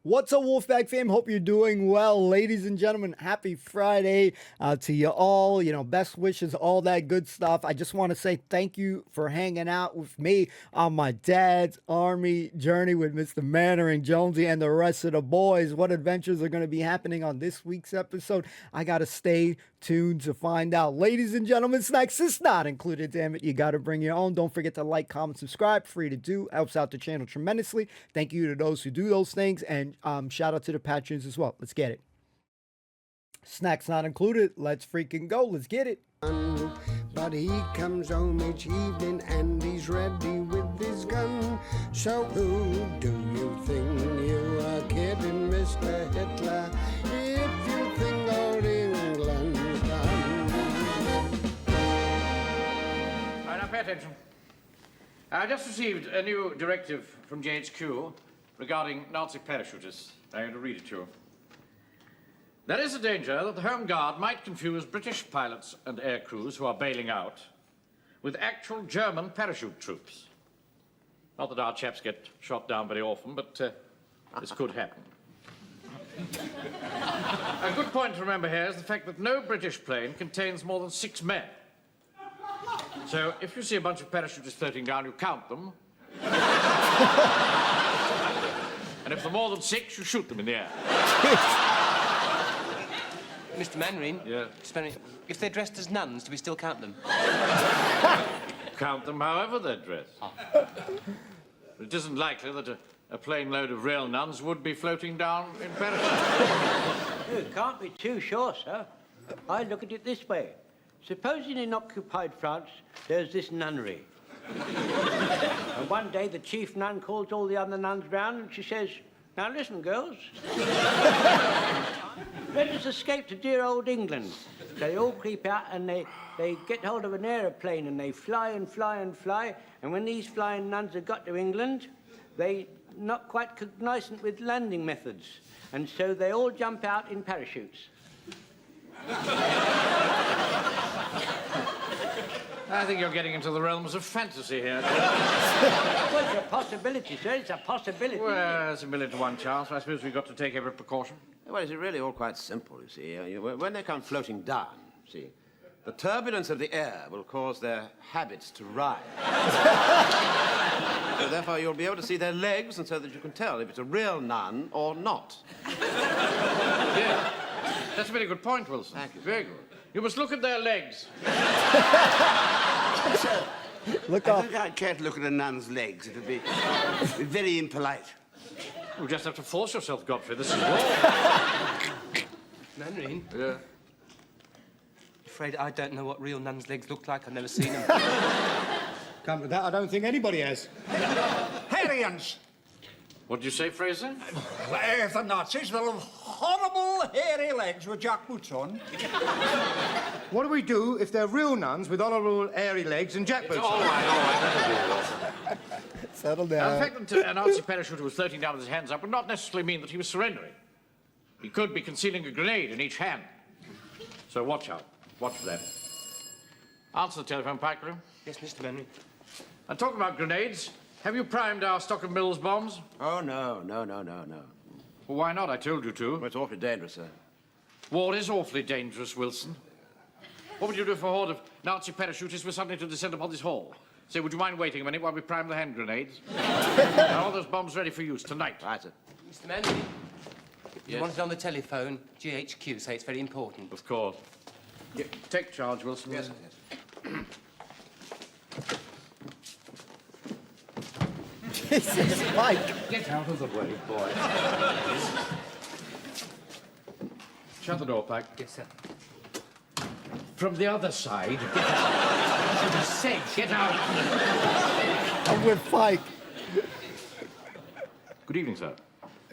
What's up, Wolfpack fam? Hope you're doing well. Ladies and gentlemen, happy Friday to you all. You know, best wishes, all that good stuff. I just want to say thank you for hanging out with me on my dad's army journey with Mr. Mannering, Jonesy, and the rest of the boys. What adventures are going to be happening on this week's episode? I got to stay tuned to find out. Ladies and gentlemen, snacks is not included. Damn it, you got to bring your own. Don't forget to like, comment, subscribe. Free to do. Helps out the channel tremendously. Thank you to those who do those things. And shout out to the patrons as well. Let's get it. Snacks not included. Let's freaking go. Let's get it. But he comes home each evening and he's ready with his gun. So who do you think you are kidding, Mr. Hitler? If you think old England's done. All right, now pay attention. I just received a new directive from GHQ regarding Nazi parachutists. I'm going to read it to you. There is a danger that the Home Guard might confuse British pilots and air crews who are bailing out with actual German parachute troops. Not that our chaps get shot down very often, but this could happen. A good point to remember here is the fact that no British plane contains more than 6 men. So if you see a bunch of parachutists floating down, you count them. And if there are more than 6, you shoot them in the air. Mr. Mannering? Yeah? If they're dressed as nuns, do we still count them? Count them however they're dressed. It isn't likely that a plane load of real nuns would be floating down in parachutes. You can't be too sure, sir. I look at it this way. Supposing in occupied France, there's this nunnery. And one day the chief nun calls all the other nuns round and she says, "Now listen, girls. Let us escape to dear old England." So they all creep out and they get hold of an aeroplane and they fly and fly and fly. And when these flying nuns have got to England, they not quite cognizant with landing methods. And so they all jump out in parachutes. I think you're getting into the realms of fantasy here. Well, it's a possibility, sir. It's a possibility. Well, it's a 1 to 1 chance. I suppose we've got to take every precaution. Well, it's really all quite simple, you see. When they come floating down, see, the turbulence of the air will cause their habits to rise. So therefore, you'll be able to see their legs, and so that you can tell if it's a real nun or not. Yeah. That's a very good point, Wilson. Thank you. Very good. You must look at their legs. Look I up. think I'd care to look at a nun's legs. It would be very impolite. You just have to force yourself, Godfrey. This is wrong. Mannering? Yeah. Afraid I don't know what real nuns' legs look like. I've never seen them. Come to that, I don't think anybody has. Hairyans. What did you say, Fraser? The Nazis, they'll have horrible hairy legs with jackboots on. What do we do if they're real nuns with honourable airy legs and jackboots? All right. Settle Now, down. the fact that a Nazi parachuter was floating down with his hands up would not necessarily mean that he was surrendering. He could be concealing a grenade in each hand. So watch out. Watch for that. Answer the telephone, Pikes. Yes, Mr. Mannering. And talking about grenades, have you primed our stock of Mills bombs? Oh, no. Well, why not? I told you to. Well, it's awfully dangerous, sir. War is awfully dangerous, Wilson. What would you do if a horde of Nazi parachutists were suddenly to descend upon this hall? Say, would you mind waiting a minute while we prime the hand grenades? Are all those bombs ready for use tonight? Right, sir. Mr. Mannering? You want it on the telephone. GHQ say it's very important. Of course. Yeah, take charge, Wilson. Yes, yes. Jesus, Mike. Get out of the way, boy. Shut the door, Pike. Yes, sir. From the other side, get out. I should have said, get out. I'm with Pike. Good evening, sir.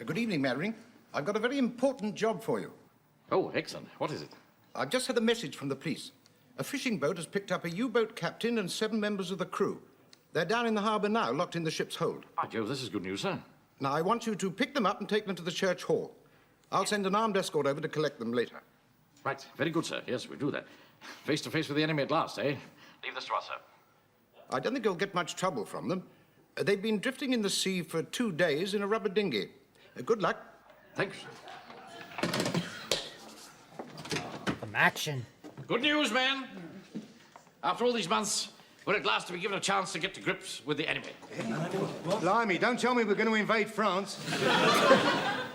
Good evening, Mannering. I've got a very important job for you. Oh, excellent. What is it? I've just had a message from the police. A fishing boat has picked up a U-boat captain and 7 members of the crew. They're down in the harbour now, locked in the ship's hold. By Jove, this is good news, sir. Now, I want you to pick them up and take them to the church hall. I'll send an armed escort over to collect them later. Right. Very good, sir. Yes, we'll do that. Face to face with the enemy at last, eh? Leave this to us, sir. I don't think you'll get much trouble from them. They've been drifting in the sea for 2 days in a rubber dinghy. Good luck. Thanks. Some action. Good news, men. After all these months, we're at last to be given a chance to get to grips with the enemy. Blimey, don't tell me we're going to invade France.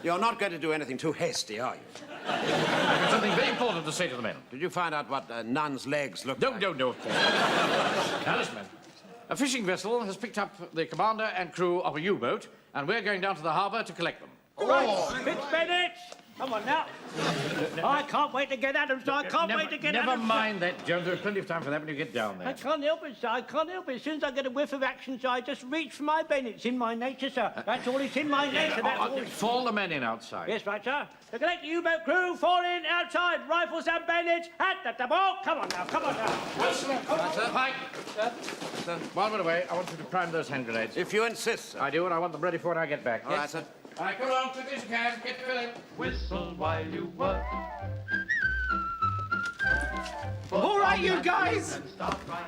You're not going to do anything too hasty, are you? I've got something very important to say to the men. Did you find out what Nun's legs look like? No, of course. Now, listen, men. A fishing vessel has picked up the commander and crew of a U-boat, and we're going down to the harbour to collect them. All right, Fitz Bennett. Come on now. I can't wait to get at him, sir. I can't wait to get at him. Never mind that, Jones. There's plenty of time for that when you get down there. I can't help it, sir. I can't help it. As soon as I get a whiff of action, sir, I just reach for my Bennett. It's in my nature, sir. That's all. It's in my nature. That's all. Fall the men in outside. Yes, right, sir. The collect the U-boat crew, fall in outside. Rifles and bayonets at the ball. Come on now. Come on now. Weston, sir. Pike. Sir. While we're away, I want you to prime those hand grenades. If you insist, sir. I do, and I want them ready for when I get back. All right, sir. All right, come along, quickly as you can. Get filling. Whistle while you work. All right, you guys.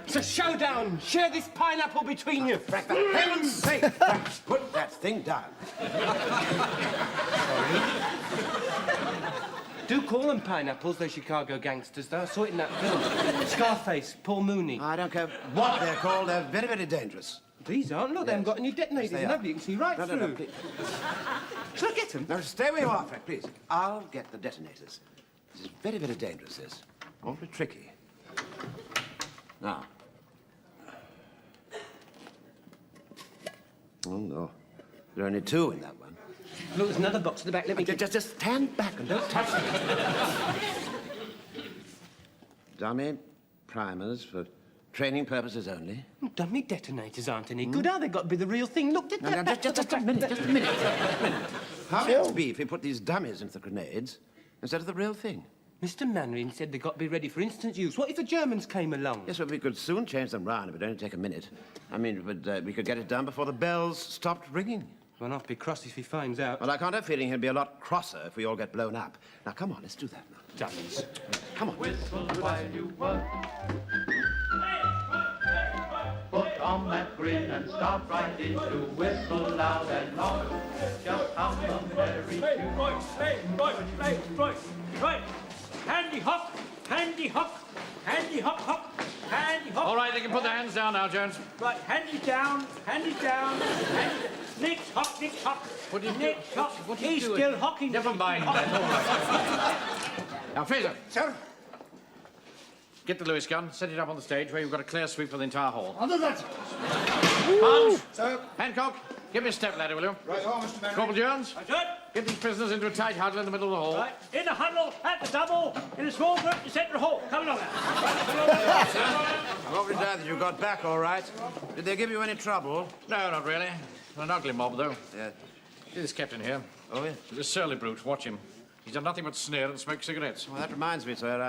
It's a showdown. Share this pineapple between you. For heaven's sake, put that thing down. Do call them pineapples, those Chicago gangsters, though. I saw it in that film. Scarface, Paul Mooney. I don't care what they're called. They're very, very dangerous. These aren't. Look, they haven't got any detonators. Yes, they and are. you can see right No, through. no, please. Shall I get them? No, stay where you are, Fred, please. I'll get the detonators. This is very, very dangerous, this. Awfully tricky. Now. Oh, no. There are only two in that one. Look, there's another box at the back. Let me get... Just stand back and don't touch them. Dummy primers for training purposes only. Dummy detonators aren't any good, are they? Got to be the real thing. Look, No, just a minute, just a minute. How would it be if we put these dummies into the grenades instead of the real thing? Mr. Mannering said they got to be ready for instant use. What if the Germans came along? Yes, well, we could soon change them round. It would only take a minute. I mean, we could get it done before the bells stopped ringing. Well, I'll be cross if he finds out. Well, I can't have a feeling he'll be a lot crosser if we all get blown up. Now, come on, let's do that now. Dummies. Come on. Whistle while you work. Put on that grin and start right in to whistle loud and long. Just hum a merry tune. Right. Handy hop, handy hop, handy hop, hop, handy hop. All right, they can put their hands down now, Jones. Right, handy down, handy down, handy... Nick's hop, Nick's hop. What are you Nick's hop. What are you He's doing? still hocking. Never mind that. All right. Now, Fraser. Sir? Get the Lewis gun, set it up on the stage where you've got a clear sweep for the entire hall. Under that. Punch. Sir? Hancock, give me a step ladder, will you? Right on, Mr. Mannering. Corporal Jones, That's it. get these prisoners into a tight huddle in the middle of the hall. Right, in the huddle, at the double, in a small group, the centre hall. Come along now. Right, come along now. I'm awfully glad that you got back all right. Did they give you any trouble? No, not really. An ugly mob, though. Yeah. See this captain here? Oh, yeah. He's a surly brute. Watch him. He's done nothing but sneer and smoke cigarettes. Well, that reminds me, sir.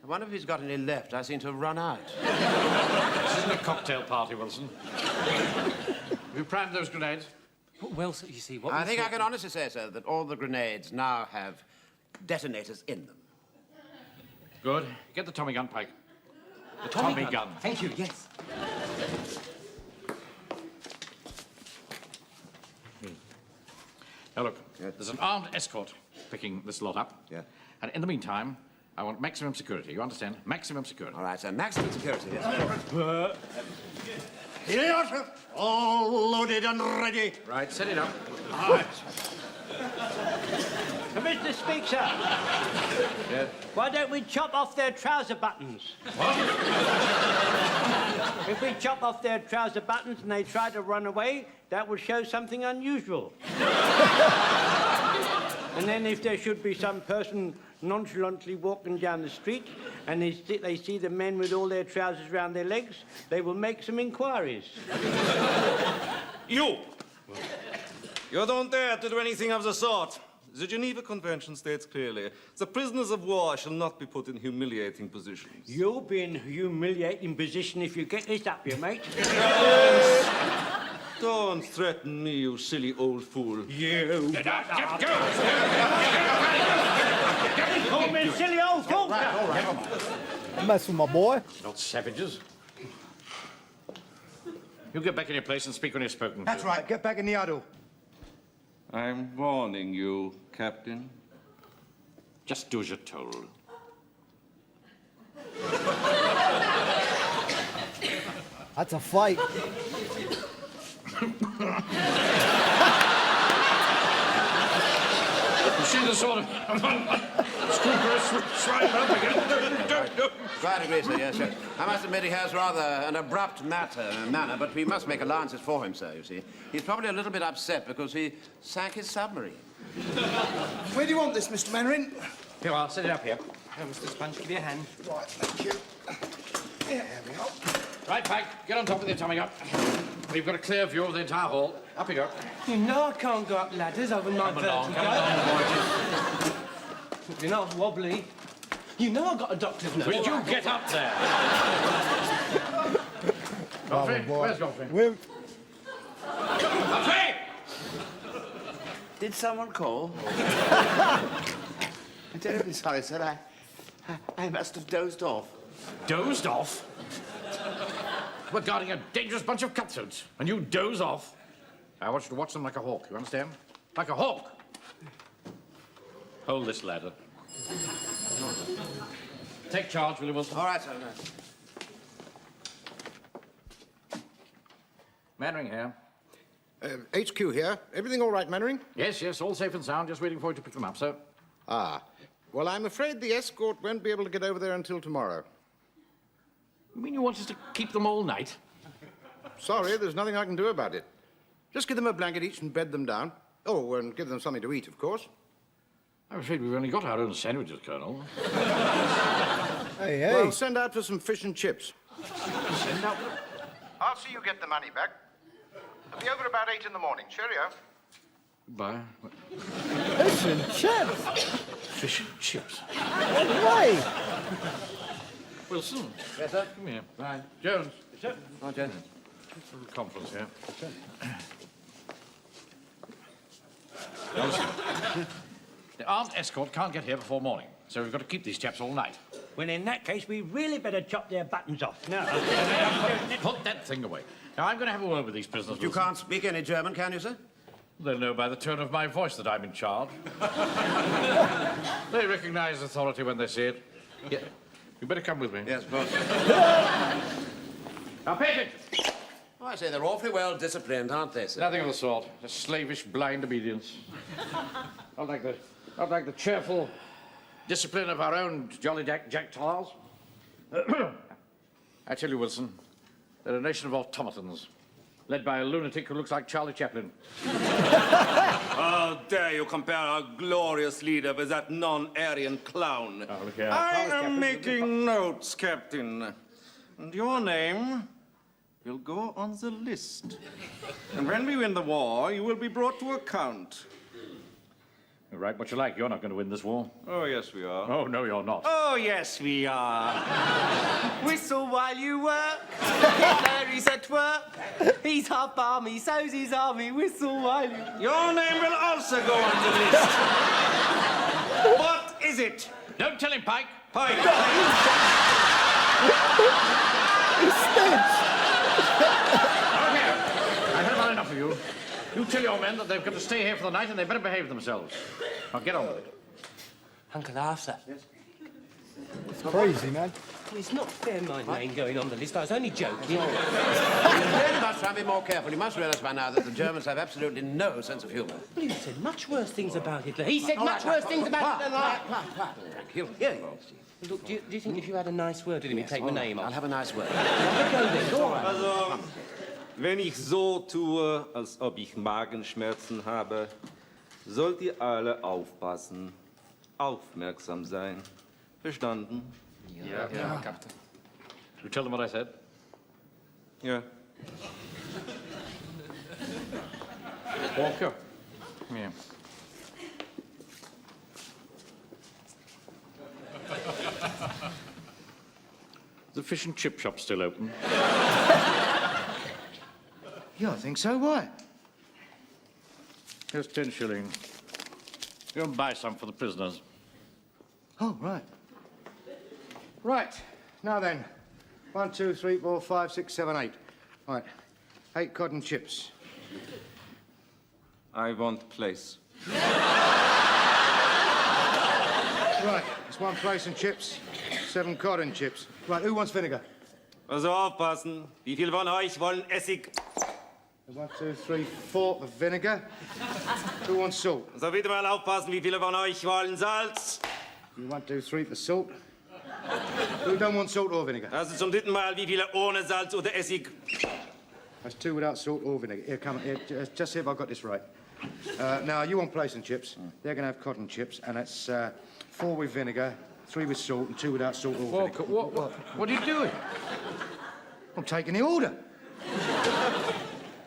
I wonder if he's got any left. I seem to have run out. This isn't a cocktail party, Wilson. Have you primed those grenades? Well, so you see, what... I think I can honestly say, sir, that all the grenades now have detonators in them. Good. Get the Tommy gun, Pike. The Tommy gun. Thank you, yes. Now, look, Yes. there's an armed escort picking this lot up. Yeah. And in the meantime, I want maximum security. You understand? Maximum security. All right, sir. Maximum security, yes. Here, sir. All loaded and ready. Right, set it up. Commissioner speaks, sir. Yeah. Why don't we chop off their trouser buttons? If we chop off their trouser buttons and they try to run away, that would show something unusual. And then if there should be some person nonchalantly walking down the street and they see the men with all their trousers round their legs, they will make some inquiries. You! You don't dare to do anything of the sort. The Geneva Convention states clearly, the prisoners of war shall not be put in humiliating positions. You'll be in a humiliating position if you get this up here, mate. Don't threaten me, you silly old fool. You. Call me a silly old fool. Mess with my boy. Not savages. You get back in your place and speak when you're spoken to. That's right. Get back in the huddle. I'm warning you, Captain. Just do as you're told. That's a fight. You see the sort of scrupulous swine up again. Quite agree, sir, yes, sir. I must admit he has rather an abrupt manner, but we must make allowances for him, sir, you see. He's probably a little bit upset because he sank his submarine. Where do you want this, Mr. Mannering? Here, I'll set it up here. Oh, Mr. Sponge, give you a hand. Right, thank you. There we are. Right, Pike, get on top of the atomic up. We've got a clear view of the entire hall. Up you go. You know I can't go up ladders over my vertigo. You're not wobbly. You know I've got a doctor's note. Will you get up there? Godfrey, where's Godfrey? Godfrey! Did someone call? I'm terribly sorry, sir. I must have dozed off. Dozed off? We're guarding a dangerous bunch of cutthroats, and you doze off. I want you to watch them like a hawk, you understand? Like a hawk. Hold this ladder. Take charge, Willie Wilson. All right, sir. Mannering here. HQ here. Everything all right, Mannering? Yes, yes, all safe and sound. Just waiting for you to pick them up, sir. Ah. Well, I'm afraid the escort won't be able to get over there until tomorrow. You mean you want us to keep them all night? Sorry, there's nothing I can do about it. Just give them a blanket each and bed them down. Oh, and give them something to eat, of course. I'm afraid we've only got our own sandwiches, Colonel. Hey, hey. Well, send out for some fish and chips. Send out? I'll see you get the money back. I'll be over about 8 in the morning. Cheerio. Bye. Fish and chips. Fish and chips. Right. Wilson. Yes, sir? Come here. Right. Jones. Yes, sir. Oh, Jones. It's a little conference here. The armed escort can't get here before morning, so we've got to keep these chaps all night. Well, in that case, we really better chop their buttons off. No. Put that thing away. Now, I'm going to have a word with these prisoners. You can't speak any German, can you, sir? They'll know by the tone of my voice that I'm in charge. They recognize authority when they see it. Yeah. You better come with me. Yes, of course. Now, pay attention. Oh, I say, they're awfully well disciplined, aren't they, sir? Nothing of the sort. Just slavish, blind obedience. Not like the cheerful discipline of our own jolly Jack Tars. I tell you, Wilson, they're a nation of automatons, led by a lunatic who looks like Charlie Chaplin. How dare you compare our glorious leader with that non-Aryan clown? Oh, look here. I am making notes, Captain. And your name will go on the list. And when we win the war, you will be brought to account. You write what you like. You're not going to win this war. Oh, yes, we are. Oh, no, you're not. Oh, yes, we are. Whistle while you work. Hitler is at work. He's half army, so's his army. Whistle while you... Your name will also go on the list. What is it? Don't tell him, Pike. Pike. He stinks. Okay. I've had enough of you. You tell your men that they've got to stay here for the night and they better behave themselves. Now, get on with it. Uncle Arthur. It's crazy, man. It's not fair my name going on the list. I was only joking. You really must try and be more careful. You must realise by now that the Germans have absolutely no sense of humour. Well, he said much worse things about Hitler. He said much worse things about Hitler than I... Tranquil. Yeah. Look, do you think if you had a nice word with him, he'd take my name I'll off? have a nice word. Go then, go on. Also, wenn ich so tue, als ob ich Magenschmerzen habe, sollt ihr alle aufpassen, aufmerksam sein. Verstanden? Yeah, Captain. You tell them what I said? Ja. Walker. Yeah. The fish and chip shop's still open. Yeah, I think so. Why? Here's 10 shillings. Go and buy some for the prisoners. Oh, right. Right. Now then. 1, 2, 3, 4, 5, 6, 7, 8. Right. 8 cotton chips. I want place. Right, it's 1 place and chips, 7 cod and chips. Right, who wants vinegar? Also aufpassen. Wie viele von euch wollen Essig? 1, 2, 3, 4 of vinegar. Who wants salt? So bitte mal aufpassen, wie viele von euch wollen Salz? 1, 2, 3 for salt. Who don't want salt or vinegar? Also zum 3. Mal, wie viele ohne Salz oder Essig? That's 2 without salt or vinegar. Here, come on, here, just see if I've got this right. Now, you want place and chips. They're going to have cotton chips, and that's 4 with vinegar, 3 with salt, and 2 without salt or vinegar. What are you doing? I'm taking the order.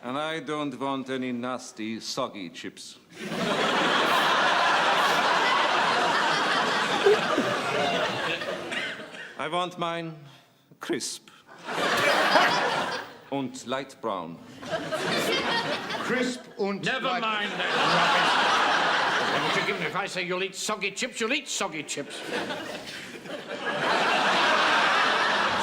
And I don't want any nasty, soggy chips. I want mine crisp. Und light brown. Crisp and... Never mind that rubbish. If I say you'll eat soggy chips, you'll eat soggy chips.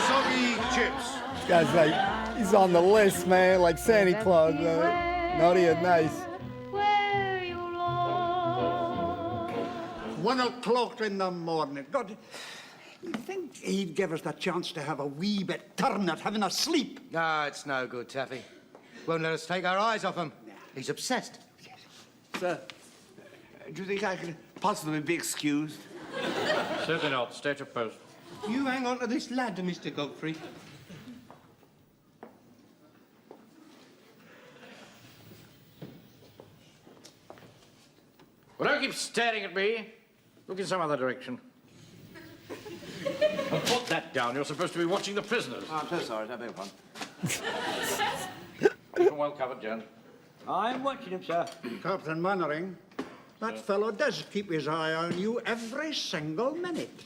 Soggy chips. This guy's like, he's on the list, man, like Santa Claus. Naughty and nice. 1 o'clock in the morning. God, you think he'd give us the chance to have a wee bit turn at having a sleep? Ah, it's no good, Taffy. Won't let us take our eyes off him. He's obsessed. Sir, do you think I could possibly be excused? Certainly not. Stay at your post. You hang on to this ladder, Mr. Godfrey. Well, don't keep staring at me. Look in some other direction. Well, put that down. You're supposed to be watching the prisoners. Oh, I'm so sorry. I beg your pardon. You're well covered, Jan. I'm watching him, sir. Captain Mannering, that fellow does keep his eye on you every single minute.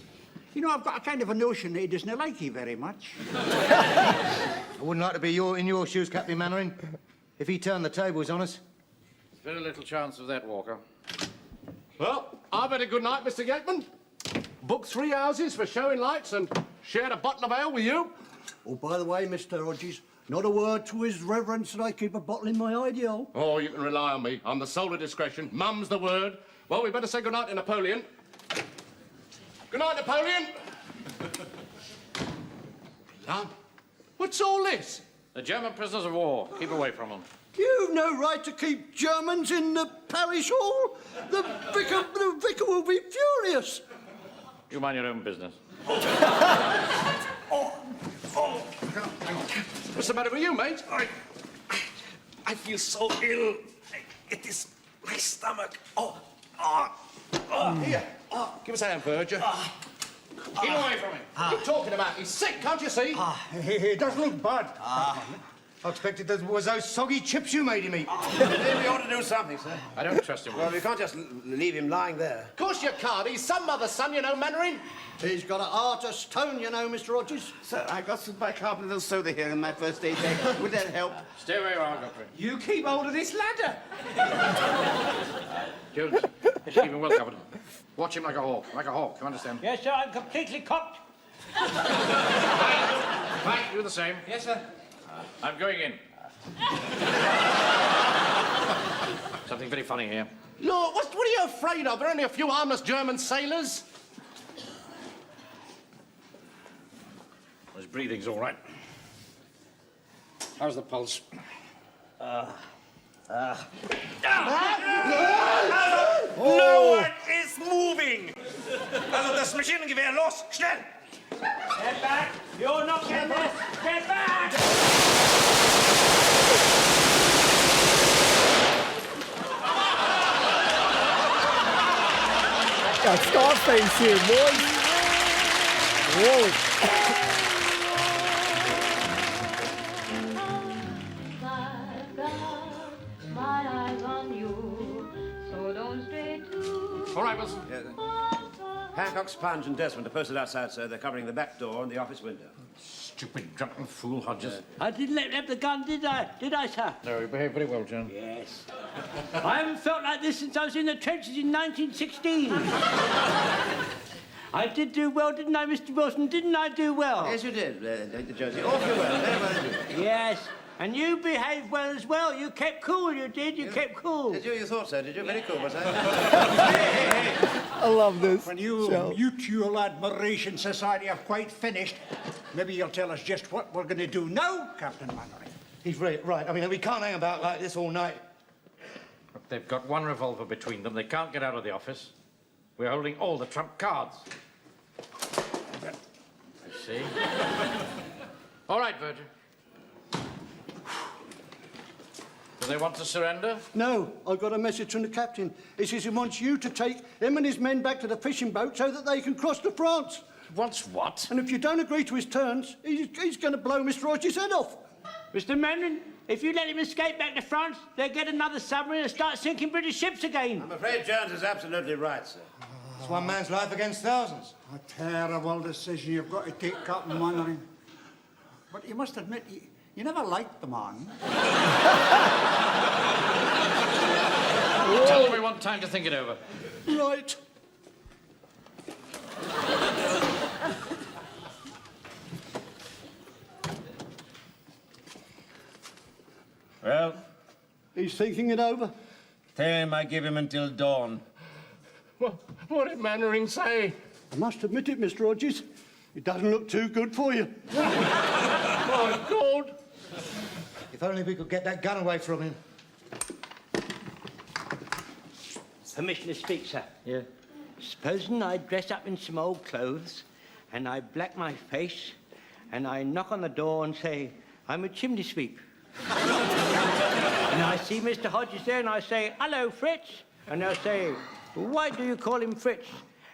You know, I've got a kind of a notion that he doesn't like you very much. I wouldn't like to be in your shoes, Captain Mannering. If he turned the tables on us. Very little chance of that, Walker. Well, I've had a good night, Mr. Gateman. Booked 3 houses for showing lights and shared a bottle of ale with you. Oh, by the way, Mr. Hodges, not a word to his reverence that I keep a bottle in my ideal. Oh, you can rely on me. I'm the soul of discretion. Mum's the word. Well, we better say good night to Napoleon. Good night, Napoleon. Blimey. What's all this? The German prisoners of war. Keep away from them. You've no right to keep Germans in the parish hall. The vicar will be furious. You mind your own business. What's the matter with you, mate? I feel so ill. It is my stomach. Here. Give us a hand, Verger. Keep away from him. What are you talking about? He's sick, can't you see? He does look bad. I expected that was those soggy chips you made him eat. Maybe we ought to do something, sir. I don't trust him. Well, we can't just leave him lying there. Of course you can't. He's some mother's son, you know, Mannering. He's got a heart of stone, you know, Mr. Hodges. Sir, I got some bicarbonate of soda here in my first aid bag. Would that help? Stay where you are, Godfrey. You keep hold of this ladder. Jones, let's keep him well covered. Watch him like a hawk, you understand? Yes, sir, I'm completely cocked. Mike, do the same. Yes, sir. I'm going in. Something very funny here. Lord, what are you afraid of? There are only a few harmless German sailors. His breathing's all right. How's the pulse? No one is moving! Also das Maschinengewehr, los, schnell! Get back! You're not getting this! Get back! Got Scarface here, boys. Whoa. All right, Wilson. Hancock, Sponge, and Desmond are posted outside, sir. They're covering the back door and the office window. Stupid, drunken fool, Hodges. I didn't let him have the gun, did I? Did I, sir? No, you behaved very well, John. Yes. I haven't felt like this since I was in the trenches in 1916. I did do well, didn't I, Mr. Wilson? Didn't I do well? Yes, you did, Josie. Awfully well. Very well indeed. Yes. And you behaved well as well. You kept cool, you did. You kept cool. Did you? You thought so, did you? Very cool, was I? I love this. When you show. Mutual Admiration Society are quite finished, maybe you'll tell us just what we're going to do now, Captain Mannering. He's right. I mean, we can't hang about like this all night. But they've got one revolver between them. They can't get out of the office. We're holding all the trump cards. I see. All right, Virgin. Do they want to surrender? No, I got a message from the captain. He says he wants you to take him and his men back to the fishing boat so that they can cross to France. Wants what? And if you don't agree to his terms, he's going to blow Mr. Rogers' head off. Mr. Mannering, if you let him escape back to France, they'll get another submarine and start sinking British ships again. I'm afraid Jones is absolutely right, sir. It's one man's life against thousands. A terrible decision you've got to take, Captain Mannering. But you must admit, you never liked the man. Tell them we want time to think it over. Right. Well? He's thinking it over. Tell him I give him until dawn. What did Mannering say? I must admit it, Mr. Rogers. It doesn't look too good for you. My God! If only we could get that gun away from him. Permission to speak, sir. Yeah. Supposing I dress up in some old clothes and I black my face and I knock on the door and say, I'm a chimney sweep. And I see Mr. Hodges there and I say, hello, Fritz. And they'll say, why do you call him Fritz?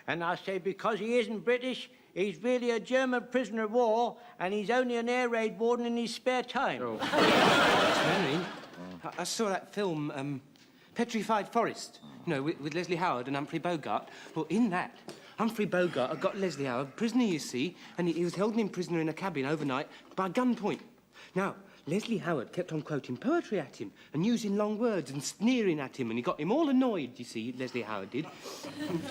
And I say, because he isn't British, he's really a German prisoner of war and he's only an air raid warden in his spare time. Oh. Mannering, I saw that film, Petrified Forest, you know, with Leslie Howard and Humphrey Bogart. Well, in that, Humphrey Bogart had got Leslie Howard prisoner, you see, and he was holding him prisoner in a cabin overnight by gunpoint. Now, Leslie Howard kept on quoting poetry at him and using long words and sneering at him, and he got him all annoyed, you see, Leslie Howard did.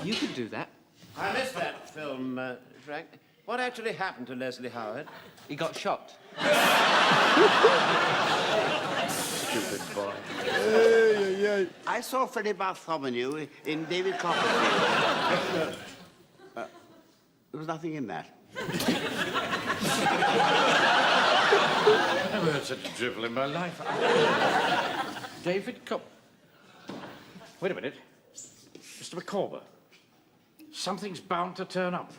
You could do that. I missed that film, Frank. What actually happened to Leslie Howard? He got shot. Stupid boy. I saw Freddie Bartholomew in David Copperfield. There was nothing in that. I've never heard such a dribble in my life. David Wait a minute. Mr. Micawber. Something's bound to turn up.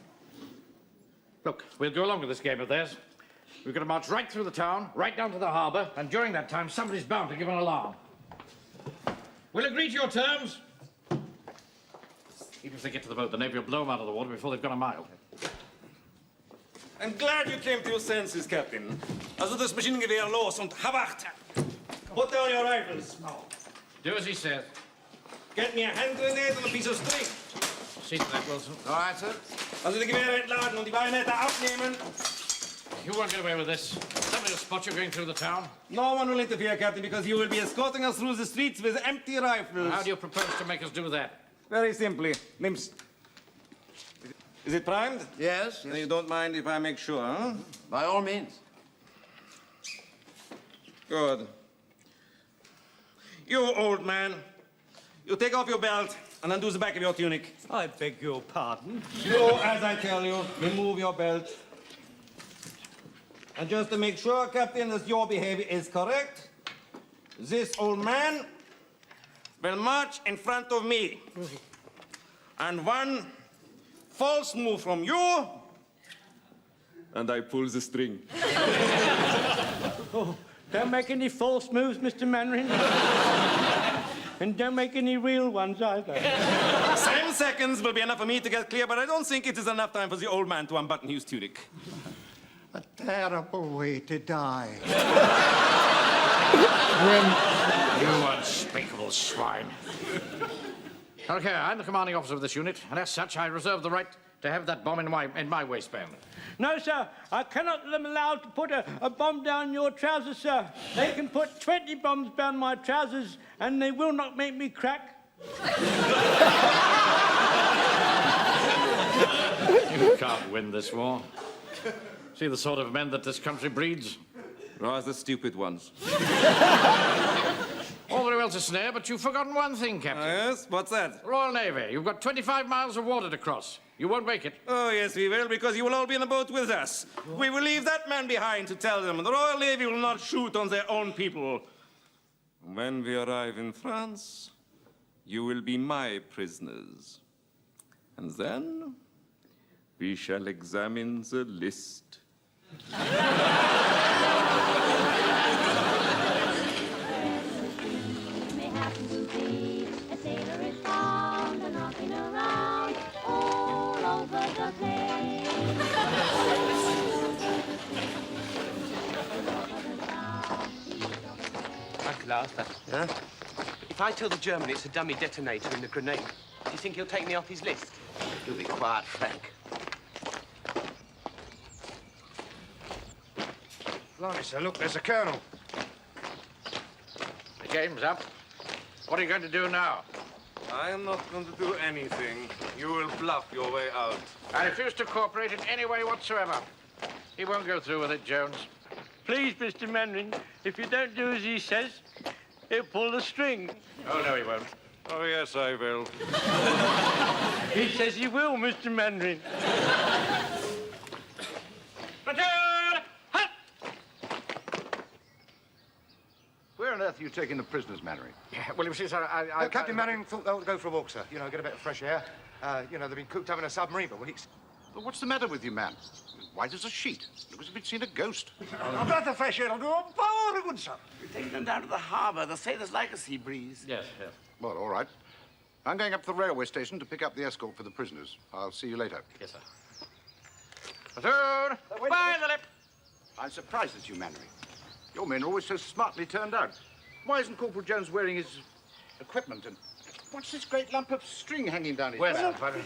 Look, we'll go along with this game of theirs. We've got to march right through the town, right down to the harbour, and during that time, somebody's bound to give an alarm. We'll agree to your terms. Even if they get to the boat, the Navy will blow them out of the water before they've gone a mile. I'm glad you came to your senses, Captain. Also das Maschinengewehr los und Habacht! Put down your rifles. Do as he says. Get me a hand grenade and a piece of string. See to that, Wilson. All right, sir. Also die Gewehre entladen und die Bajonette abnehmen. You won't get away with this. Somebody will spot you going through the town. No one will interfere, Captain, because you will be escorting us through the streets with empty rifles. How do you propose to make us do that? Very simply. Nims. Is it primed? Yes. You don't mind if I make sure, huh? By all means. Good. You old man, you take off your belt and undo the back of your tunic. I beg your pardon. Do as I tell you. Remove your belt. And just to make sure, Captain, that your behavior is correct, this old man will march in front of me. And one false move from you, and I pull the string. Oh, don't make any false moves, Mr. Mannering. And don't make any real ones either. 7 seconds will be enough for me to get clear, but I don't think it is enough time for the old man to unbutton his tunic. A terrible way to die. You unspeakable swine. Okay, I'm the commanding officer of this unit, and as such, I reserve the right to have that bomb in my waistband. No, sir, I cannot let them allowed to put a bomb down your trousers, sir. They can put 20 bombs down my trousers, and they will not make me crack. You can't win this war. See the sort of men that this country breeds? Rather stupid ones. All very well to snare, but you've forgotten one thing, Captain. Yes? What's that? Royal Navy, you've got 25 miles of water to cross. You won't make it. Oh, yes, we will, because you will all be in the boat with us. We will leave that man behind to tell them the Royal Navy will not shoot on their own people. When we arrive in France, you will be my prisoners. And then we shall examine the list. At last, huh? If I tell the German it's a dummy detonator in the grenade, do you think he'll take me off his list? Do be quiet, Frank. Blimey, sir, look, there's a colonel. The game's up. What are you going to do now? I am not going to do anything. You will bluff your way out. I refuse to cooperate in any way whatsoever. He won't go through with it, Jones. Please, Mr. Manring, if you don't do as he says, he'll pull the string. Oh, no, he won't. Oh, yes, I will. He says he will, Mr. Manring. Platoon! Halt! Where on earth are you taking the prisoners, Mannering? Yeah, well, you see, sir, Captain Mannering thought they would go for a walk, sir. You know, get a bit of fresh air. You know, they've been cooped up in a submarine for weeks. But what's the matter with you, man? White as a sheet. Looks as if you'd seen a ghost. A breath of fresh air will do a power of good, sir. We're taking them down to the harbor. The sailors like a sea breeze. Yes, yes. Well, all right. I'm going up to the railway station to pick up the escort for the prisoners. I'll see you later. Yes, sir. Platoon! By the lip! I'm surprised at you, Mannering. Your men are always so smartly turned out. Why isn't Corporal Jones wearing his equipment? And what's this great lump of string hanging down his Where's back? that, Padre?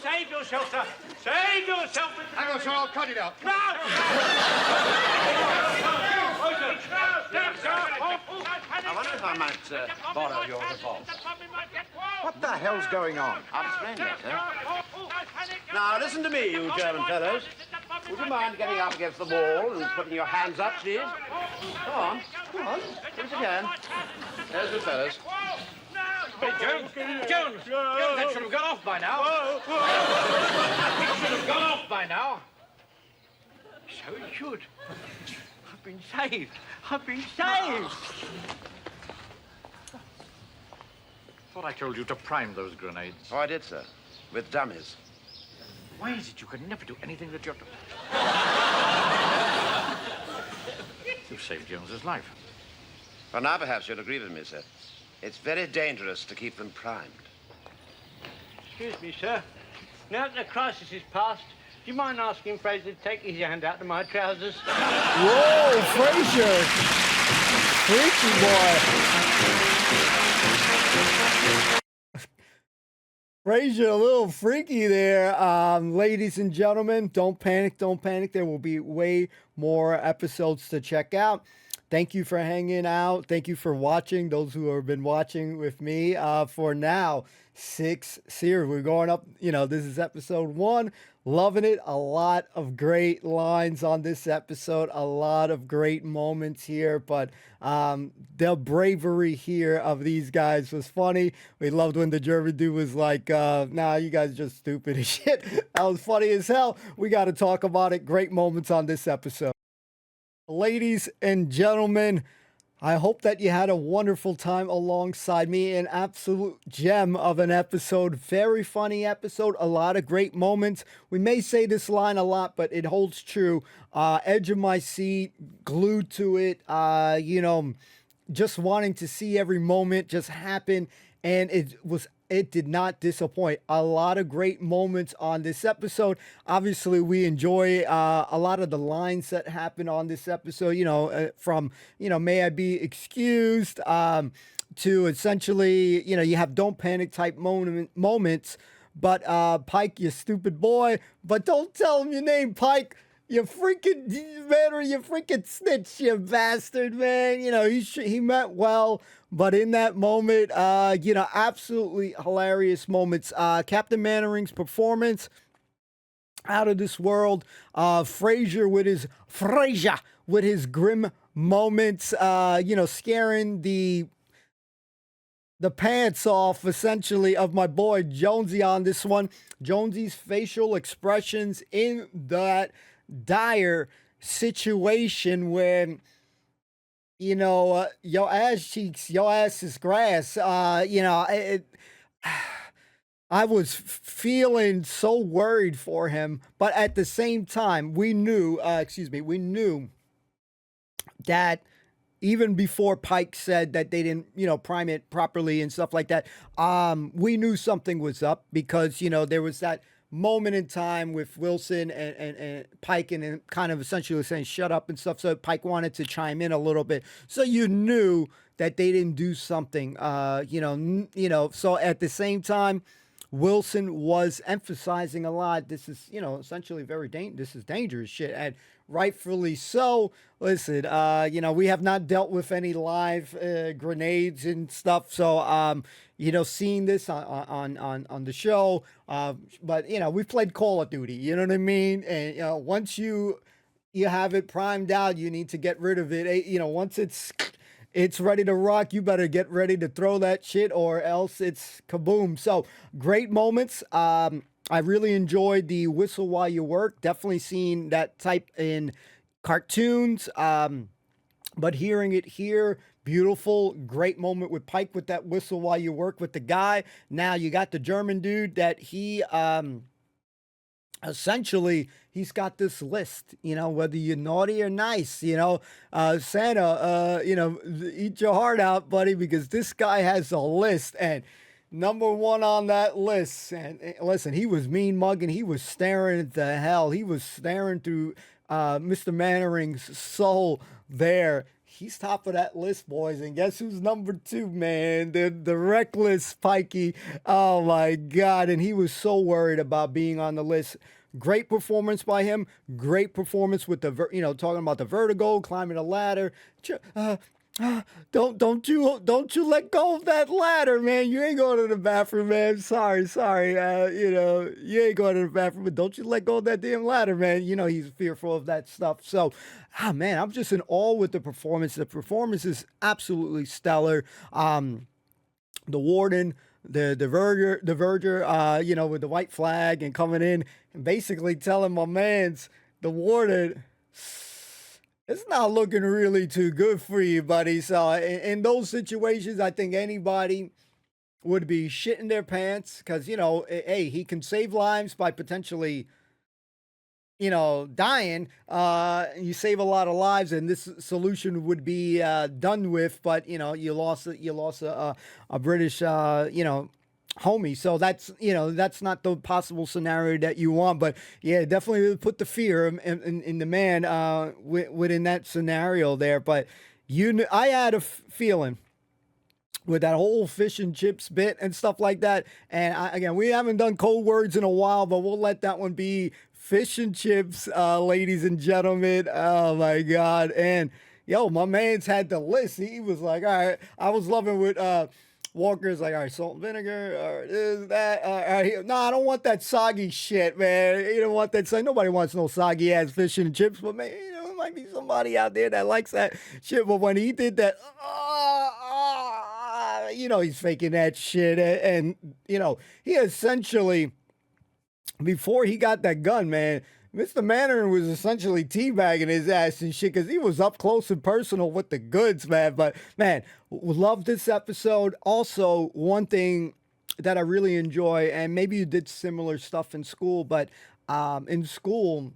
Save yourself, sir. Save yourself. Hang on, sir, I'll cut it out. No! I wonder if I might borrow your revolver. What the hell's going on? I'll explain later. Now, listen to me, you German fellows. Would you mind getting up against the wall and putting your hands up, please? Go on. Go on. Give us a hand. There's good fellows. Hey, Jones! Jones! Jones, that should have gone off by now. It should have gone off by now. So it should. I've been saved. I've been saved. Thought I told you to prime those grenades. Oh, I did, sir. With dummies. Why is it you can never do anything that you're doing? You saved Jones's life. Well, now perhaps you'll agree with me, sir. It's very dangerous to keep them primed. Excuse me, sir. Now that the crisis is past, do you mind asking Fraser to take his hand out of my trousers? Whoa, Fraser! Freaky boy. Fraser, a little freaky there. Ladies and gentlemen, don't panic, don't panic. There will be way more episodes to check out. Thank you for hanging out. Thank you for watching, those who have been watching with me for now 6 series. We're going up, this is episode 1. Loving it. A lot of great lines on this episode. A lot of great moments here. But the bravery here of these guys was funny. We loved when the German dude was like, nah, you guys are just stupid as shit. That was funny as hell. We got to talk about it. Great moments on this episode. Ladies and gentlemen, I hope that you had a wonderful time alongside me. An absolute gem of an episode. Very funny episode. A lot of great moments. We may say this line a lot, but it holds true. Edge of my seat, glued to it, just wanting to see every moment just happen. And it did not disappoint. A lot of great moments on this episode. Obviously, we enjoy a lot of the lines that happen on this episode, from, may I be excused, to essentially, you have don't panic type moments. But Pike, you stupid boy. But don't tell him your name, Pike. You freaking man, or you freaking snitch, you bastard, man. You know, he meant well, but in that moment, you know, absolutely hilarious moments. Captain Mannering's performance, out of this world. Frasier with his grim moments, you know, scaring the pants off, essentially, of my boy Jonesy on this one. Jonesy's facial expressions in that dire situation when, you know, your ass cheeks, your ass is grass. You know, I was feeling so worried for him, but at the same time, we knew that even before Pike said that they didn't, you know, prime it properly and stuff like that, we knew something was up because, you know, there was that moment in time with Wilson and Pike and kind of essentially saying shut up and stuff. So Pike wanted to chime in a little bit. So you knew that they didn't do something, you know, so at the same time, Wilson was emphasizing a lot. This is, you know, essentially this is dangerous shit, and rightfully so. Listen, you know, we have not dealt with any live grenades and stuff, so you know, seeing this on the show, but you know, we've played Call of Duty. You know what I mean? And you know, once you have it primed out, you need to get rid of it. You know, once it's ready to rock, you better get ready to throw that shit or else it's kaboom. So great moments. I really enjoyed the whistle while you work. Definitely seen that type in cartoons. But hearing it here, beautiful, great moment with Pike with that whistle while you work with the guy. Now you got the German dude that he essentially, he's got this list, you know, whether you're naughty or nice, you know, Santa, you know, eat your heart out, buddy, because this guy has a list, and number one on that list, and listen, he was mean mugging, he was staring at the hell, he was staring through Mr. Mannering's soul there. He's top of that list, boys, and guess who's number two, man? The reckless Pikey. Oh my God! And he was so worried about being on the list. Great performance by him. Great performance with the, you know, talking about the vertigo, climbing the ladder. Don't you let go of that ladder, man. You ain't going to the bathroom, man. Sorry. You know, you ain't going to the bathroom, but don't you let go of that damn ladder, man. You know, he's fearful of that stuff. So, man, I'm just in awe with the performance. The performance is absolutely stellar. The warden, the verger, you know, with the white flag and coming in and basically telling my mans, the warden, it's not looking really too good for you, buddy. So in those situations, I think anybody would be shitting their pants because, you know, hey, he can save lives by potentially, you know, dying. You save a lot of lives, and this solution would be done with. But you know, you lost a British, you know, homie. So that's, you know, that's not the possible scenario that you want. But yeah, definitely put the fear in the man within that scenario there. But I had a feeling with that whole fish and chips bit and stuff like that. And again, we haven't done code words in a while, but we'll let that one be fish and chips, ladies and gentlemen. Oh my God. And yo, my man's had the list. He was like, all right, I was loving with Walker's like, all right, salt and vinegar, or this, that. All right. No, I don't want that soggy shit, man. You don't want that. Nobody wants no soggy ass fish and chips, but man, you know, there might be somebody out there that likes that shit. But when he did that, you know, he's faking that shit. And you know, he essentially, before he got that gun, man, Mr. Mannering was essentially teabagging his ass and shit because he was up close and personal with the goods, man. But, man, love this episode. Also, one thing that I really enjoy, and maybe you did similar stuff in school, but in school,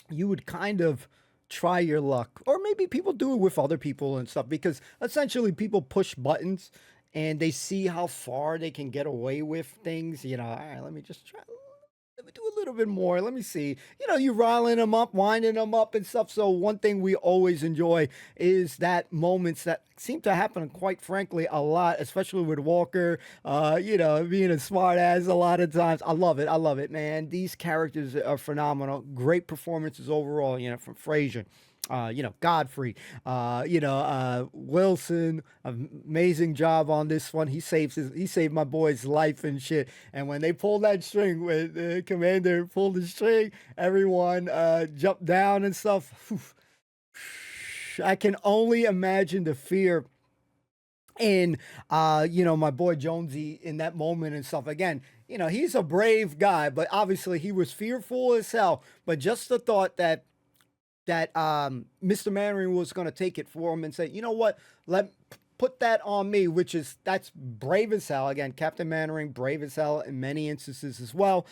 you would kind of try your luck. Or maybe people do it with other people and stuff because essentially people push buttons and they see how far they can get away with things. You know, all right, let me just try. Let me do a little bit more. Let me see. You know, you riling them up, winding them up and stuff. So one thing we always enjoy is that moments that seem to happen, quite frankly, a lot, especially with Walker, you know, being a smart ass a lot of times. I love it, man. These characters are phenomenal. Great performances overall, you know, from Fraser. You know, Godfrey, Wilson, amazing job on this one. He saved my boy's life and shit. And when they pulled that string, when the commander pulled the string, everyone jumped down and stuff. Whew. I can only imagine the fear in my boy Jonesy in that moment and stuff. Again, you know, he's a brave guy, but obviously he was fearful as hell. But just the thought that Mr. Mannering was going to take it for him and say, you know what, put that on me, that's brave as hell. Again, Captain Mannering, brave as hell in many instances as well.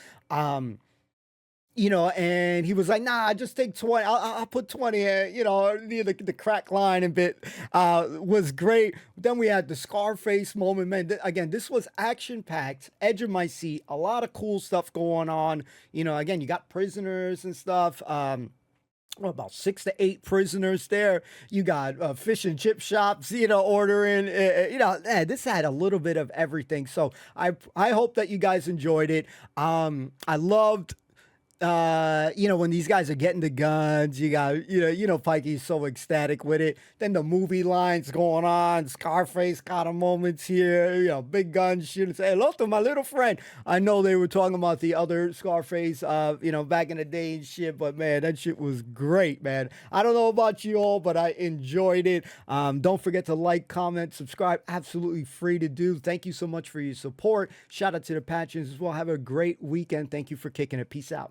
You know, and he was like, nah, just take 20. I'll put 20, you know, the crack line and bit was great. Then we had the Scarface moment, man. Again, this was action-packed, edge of my seat, a lot of cool stuff going on. You know, again, you got prisoners and stuff. About 6 to 8 prisoners there. You got fish and chip shops, you know, ordering. This had a little bit of everything. So I hope that you guys enjoyed it. I loved when these guys are getting the guns, you got, Pikey's so ecstatic with it. Then the movie lines going on, Scarface kind of moments here, big guns shooting. Say hello to my little friend. I know they were talking about the other Scarface, back in the day and shit, but man, that shit was great, man. I don't know about you all, but I enjoyed it. Don't forget to like, comment, subscribe. Absolutely free to do. Thank you so much for your support. Shout out to the patrons as well. Have a great weekend. Thank you for kicking it. Peace out.